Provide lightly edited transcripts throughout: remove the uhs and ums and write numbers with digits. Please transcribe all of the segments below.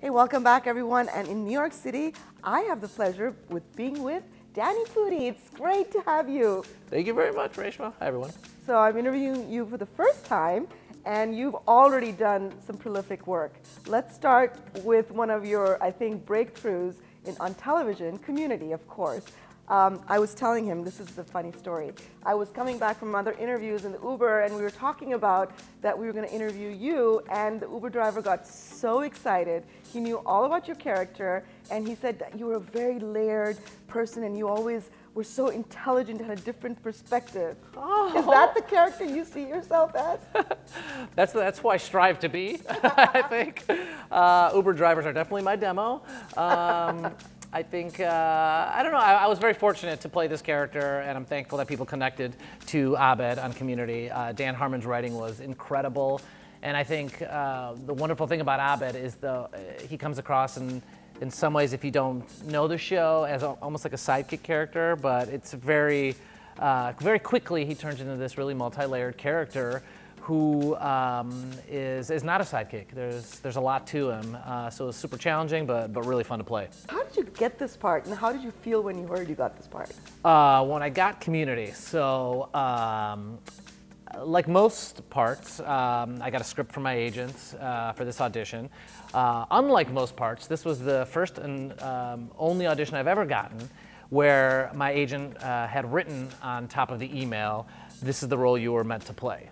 Hey, welcome back, everyone. And in New York City, I have the pleasure with being with Danny Pudi. It's great to have you. Thank you very much, Reshma. Hi, everyone. So I'm interviewing you for the first time, and you've already done some prolific work. Let's start with one of your, I think, breakthroughs on television, Community, of course. I was telling him, this is a funny story. I was coming back from other interviews in the Uber, and we were talking about that we were going to interview you, and the Uber driver got so excited. He knew all about your character, and he said that you were a very layered person, and you always were so intelligent and had a different perspective. Oh. Is that the character you see yourself as? That's who I strive to be, I think. Uber drivers are definitely my demo. I think, I don't know, I was very fortunate to play this character, and I'm thankful that people connected to Abed on Community. Dan Harmon's writing was incredible, and I think the wonderful thing about Abed is he comes across in some ways, if you don't know the show, as almost like a sidekick character, but it's very quickly he turns into this really multi-layered character who is not a sidekick. There's a lot to him, so it was super challenging, but really fun to play. How did you get this part, and how did you feel when you heard you got this part? When I got Community, so like most parts, I got a script from my agents for this audition. Unlike most parts, this was the first and only audition I've ever gotten where my agent had written on top of the email, "This is the role you were meant to play."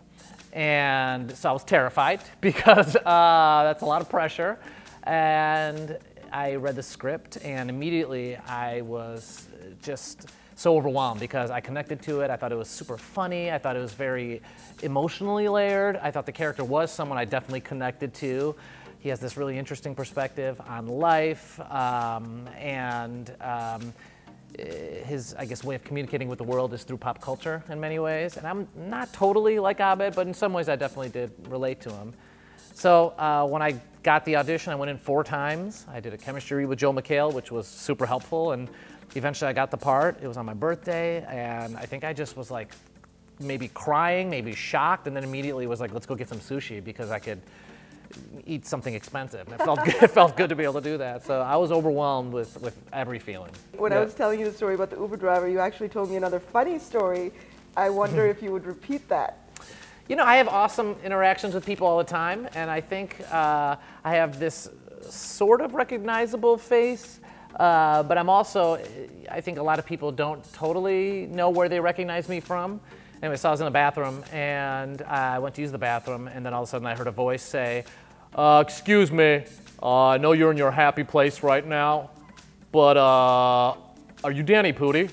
And so I was terrified because that's a lot of pressure. And I read the script, and immediately I was just so overwhelmed because I connected to it. I thought it was super funny. I thought it was very emotionally layered. I thought the character was someone I definitely connected to. He has this really interesting perspective on life, his, I guess, way of communicating with the world is through pop culture in many ways. And I'm not totally like Abed, but in some ways I definitely did relate to him. So when I got the audition, I went in 4 times. I did a chemistry read with Joel McHale, which was super helpful. And eventually I got the part. It was on my birthday. And I think I just was like maybe crying, maybe shocked, and then immediately was like, let's go get some sushi because I could eat something expensive. It felt good to be able to do that. So I was overwhelmed with every feeling. When I was telling you the story about the Uber driver, you actually told me another funny story. I wonder if you would repeat that. You know, I have awesome interactions with people all the time, and I think I have this sort of recognizable face, but I'm also, I think a lot of people don't totally know where they recognize me from. Anyway, so I was in the bathroom, and I went to use the bathroom, and then all of a sudden I heard a voice say, excuse me, I know you're in your happy place right now, but are you Danny Pudi?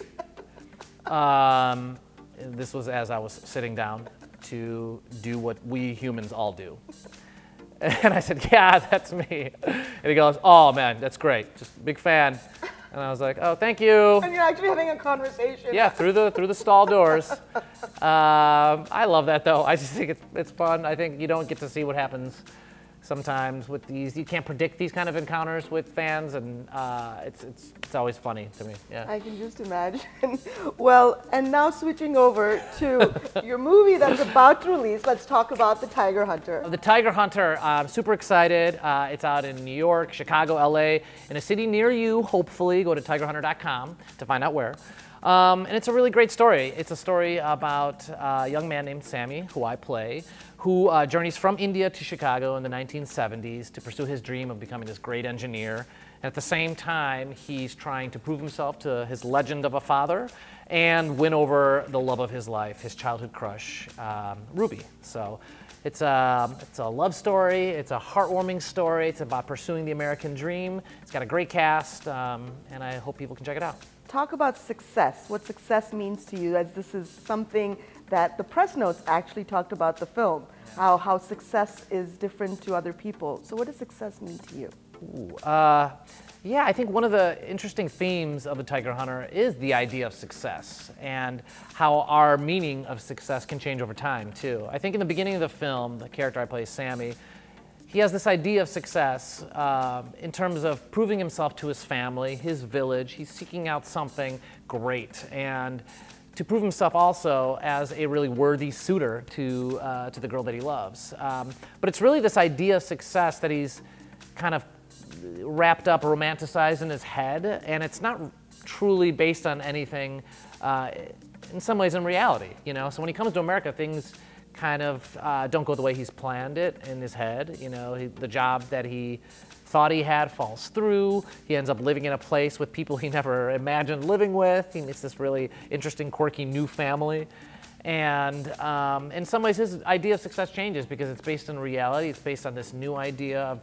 This was as I was sitting down to do what we humans all do. And I said, yeah, that's me. And he goes, oh man, that's great, just a big fan. And I was like, oh, thank you. And you're actually having a conversation. Yeah, through the stall doors. I love that though. I just think it's fun. I think you don't get to see what happens sometimes with these. You can't predict these kind of encounters with fans, and it's always funny to me. Yeah. I can just imagine. Well, and now switching over to your movie that's about to release. Let's talk about The Tiger Hunter. The Tiger Hunter. I'm super excited. It's out in New York, Chicago, LA, in a city near you. Hopefully, go to tigerhunter.com to find out where. And it's a really great story. It's a story about a young man named Sammy, who I play, who journeys from India to Chicago in the 1970s to pursue his dream of becoming this great engineer. And at the same time, he's trying to prove himself to his legend of a father and win over the love of his life, his childhood crush, Ruby. So it's a love story. It's a heartwarming story. It's about pursuing the American dream. It's got a great cast, and I hope people can check it out. Talk about success, what success means to you, as this is something that the press notes actually talked about the film, how success is different to other people. So what does success mean to you? Ooh, yeah, I think one of the interesting themes of The Tiger Hunter is the idea of success and how our meaning of success can change over time too. I think in the beginning of the film, the character I play, Sammy, he has this idea of success in terms of proving himself to his family, his village. He's seeking out something great, and to prove himself also as a really worthy suitor to the girl that he loves. But it's really this idea of success that he's kind of wrapped up, romanticized in his head, and it's not truly based on anything, in some ways, in reality, you know? So when he comes to America, things kind of don't go the way he's planned it in his head, you know? The job that he thought he had falls through. He ends up living in a place with people he never imagined living with. He meets this really interesting, quirky new family. And in some ways, his idea of success changes because it's based on reality. It's based on this new idea of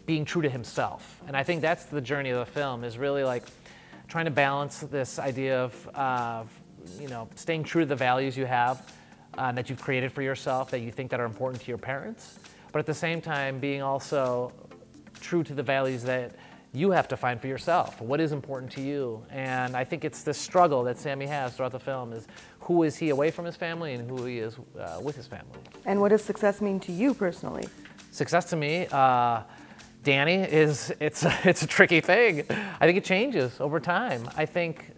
being true to himself. And I think that's the journey of the film, is really like trying to balance this idea of you know, staying true to the values you have that you've created for yourself, that you think that are important to your parents, but at the same time being also true to the values that you have to find for yourself. What is important to you? And I think it's this struggle that Sammy has throughout the film, is who is he away from his family and who he is with his family. And what does success mean to you personally? Success to me, Danny, it's a tricky thing. I think it changes over time. I think,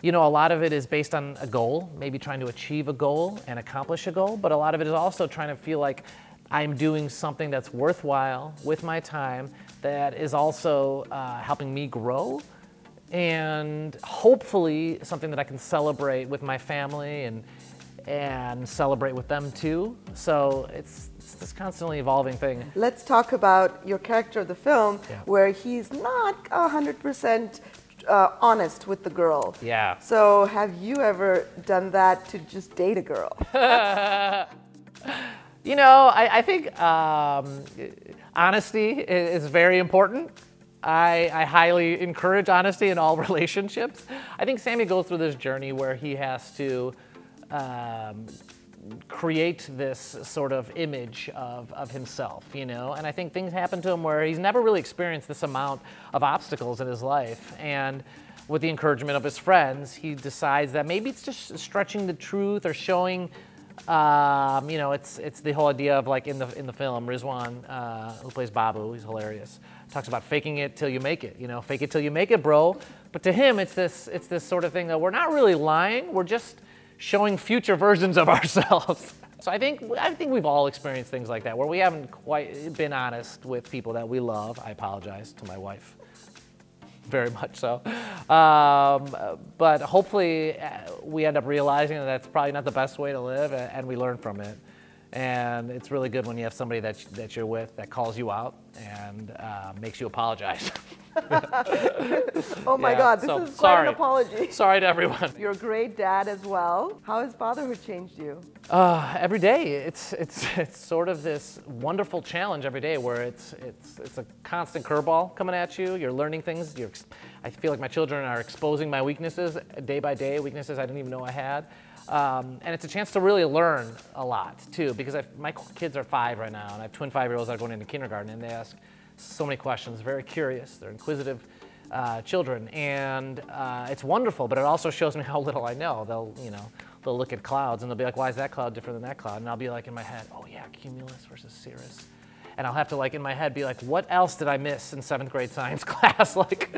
you know, a lot of it is based on a goal, maybe trying to achieve a goal and accomplish a goal, but a lot of it is also trying to feel like I'm doing something that's worthwhile with my time, that is also helping me grow, and hopefully something that I can celebrate with my family and celebrate with them too. So it's this constantly evolving thing. Let's talk about your character of the film, where he's not 100% honest with the girl. Yeah. So have you ever done that to just date a girl? You know, I think honesty is very important. I highly encourage honesty in all relationships. I think Sammy goes through this journey where he has to create this sort of image of himself, you know? And I think things happen to him where he's never really experienced this amount of obstacles in his life. And with the encouragement of his friends, he decides that maybe it's just stretching the truth or showing, you know, it's the whole idea of, like, in the film, Rizwan, who plays Babu, he's hilarious, talks about faking it till you make it, you know, fake it till you make it, bro. But to him, it's this sort of thing that we're not really lying, we're just showing future versions of ourselves. So I think we've all experienced things like that, where we haven't quite been honest with people that we love. I apologize to my wife. Very much so. But hopefully we end up realizing that that's probably not the best way to live, and we learn from it. And it's really good when you have somebody that you're with that calls you out and makes you apologize. Oh my God, this is quite an apology. Sorry to everyone. You're a great dad as well. How has fatherhood changed you? Every day, it's sort of this wonderful challenge every day, where it's a constant curveball coming at you. You're learning things. I feel like my children are exposing my weaknesses day by day, weaknesses I didn't even know I had. And it's a chance to really learn a lot too, because my kids are 5 right now, and I have twin 5-year-olds that are going into kindergarten, and they ask so many questions, very curious, they're inquisitive children, and it's wonderful, but it also shows me how little I know. They'll look at clouds and they'll be like, why is that cloud different than that cloud? And I'll be like in my head, oh yeah, cumulus versus cirrus. And I'll have to, like, in my head be like, what else did I miss in 7th grade science class? Like,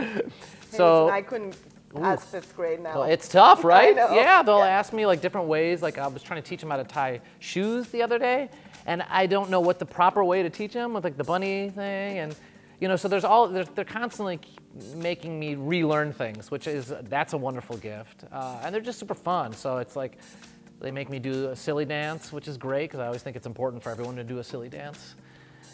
so I couldn't pass 5th grade now. Well, it's tough, right? I know. Yeah, they'll ask me like different ways. Like, I was trying to teach them how to tie shoes the other day, and I don't know what the proper way to teach them with, like, the bunny thing, and you know, so they're constantly making me relearn things, that's a wonderful gift, and they're just super fun. So it's like they make me do a silly dance, which is great, because I always think it's important for everyone to do a silly dance.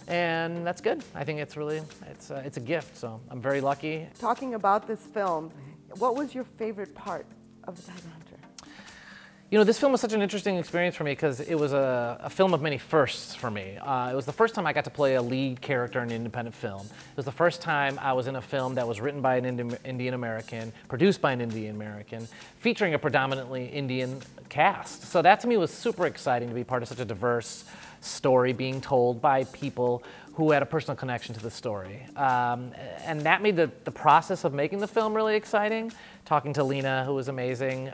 And that's good. I think it's a gift, so I'm very lucky. Talking about this film, what was your favorite part of The Tiger Hunter? You know, this film was such an interesting experience for me because it was a film of many firsts for me. It was the first time I got to play a lead character in an independent film. It was the first time I was in a film that was written by an Indian American, produced by an Indian American, featuring a predominantly Indian cast. So that to me was super exciting, to be part of such a diverse story being told by people who had a personal connection to the story. And that made the process of making the film really exciting. Talking to Lena, who was amazing,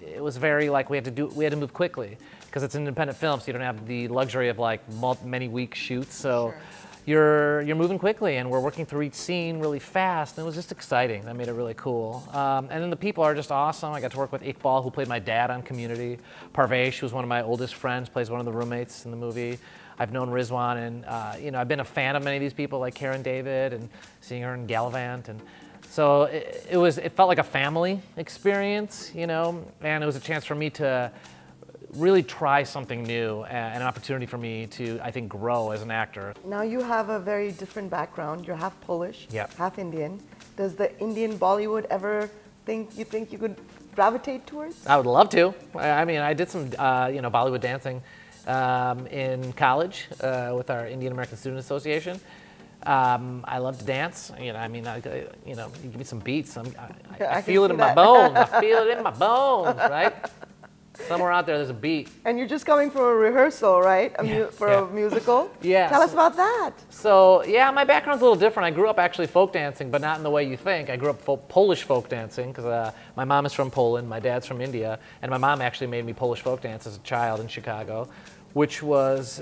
it was very like we had to move quickly, because it's an independent film, so you don't have the luxury of like many week shoots. So you're moving quickly, and we're working through each scene really fast, and it was just exciting. That made it really cool. And then the people are just awesome. I got to work with Iqbal, who played my dad on Community. Parvesh, who's one of my oldest friends, plays one of the roommates in the movie. I've known Rizwan, and you know, I've been a fan of many of these people, like Karen David, and seeing her in Gallivant, and so it felt like a family experience, you know, and it was a chance for me to really try something new, and an opportunity for me to, I think, grow as an actor. Now you have a very different background. You're half Polish, Yep. half Indian. Does the Indian Bollywood ever think you could gravitate towards? I would love to. I mean, I did some, you know, Bollywood dancing in college with our Indian American Student Association. I love to dance. You know, I mean, you know, you give me some beats, I feel it in my bones. I feel it in my bones, right? Somewhere out there, there's a beat. And you're just coming from a rehearsal, right? For a musical? Yeah. Tell us about that. So, yeah, my background's a little different. I grew up actually folk dancing, but not in the way you think. I grew up Polish folk dancing, because my mom is from Poland, my dad's from India, and my mom actually made me Polish folk dance as a child in Chicago, which was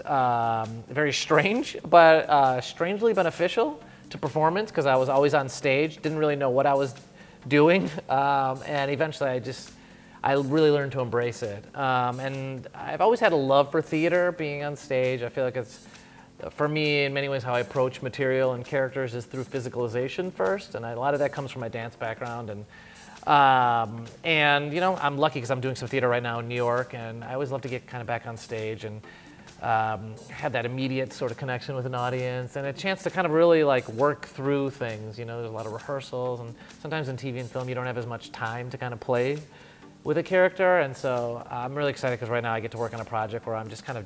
very strange, but strangely beneficial to performance, because I was always on stage, didn't really know what I was doing, and eventually I really learned to embrace it. And I've always had a love for theater, being on stage. I feel like it's, for me, in many ways, how I approach material and characters is through physicalization first, and a lot of that comes from my dance background. And you know, I'm lucky because I'm doing some theater right now in New York, and I always love to get kind of back on stage and have that immediate sort of connection with an audience, and a chance to kind of really like work through things. You know, there's a lot of rehearsals, and sometimes in TV and film you don't have as much time to kind of play with a character, and so I'm really excited because right now I get to work on a project where I'm just kind of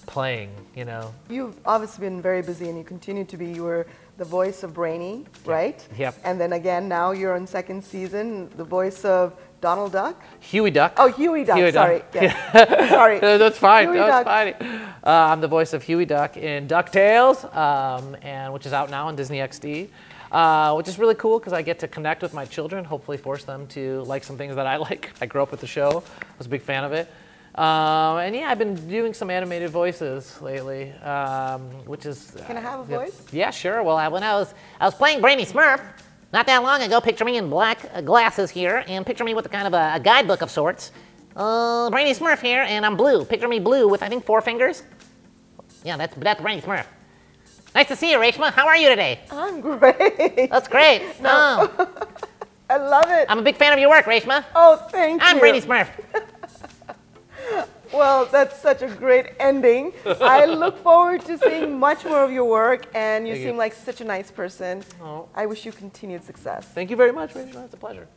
playing, you know. You've obviously been very busy, and you continue to be. You were the voice of Brainy, right? Yep. And then again, now you're on second season, the voice of Donald Duck. Huey Duck. Oh, Huey Duck. Huey Sorry. Duck. Yeah. Sorry. That's fine. Huey That's Duck. fine. I'm the voice of Huey Duck in DuckTales, and which is out now on Disney XD. Which is really cool because I get to connect with my children, hopefully force them to like some things that I like. I grew up with the show, I was a big fan of it. And yeah, I've been doing some animated voices lately, which is... Can I have a voice? Yeah, sure. Well, when I was playing Brainy Smurf not that long ago. Picture me in black glasses here, and picture me with a kind of a guidebook of sorts. Brainy Smurf here, and I'm blue. Picture me blue with, I think, 4 fingers. Yeah, that's Brainy Smurf. Nice to see you, Reshma. How are you today? I'm great. That's great. No. Oh. I love it. I'm a big fan of your work, Reshma. Oh, thank you. I'm Brainy Smurf. Well, that's such a great ending. I look forward to seeing much more of your work, and you seem like such a nice person. Oh. I wish you continued success. Thank you very much, Reshma. It's a pleasure.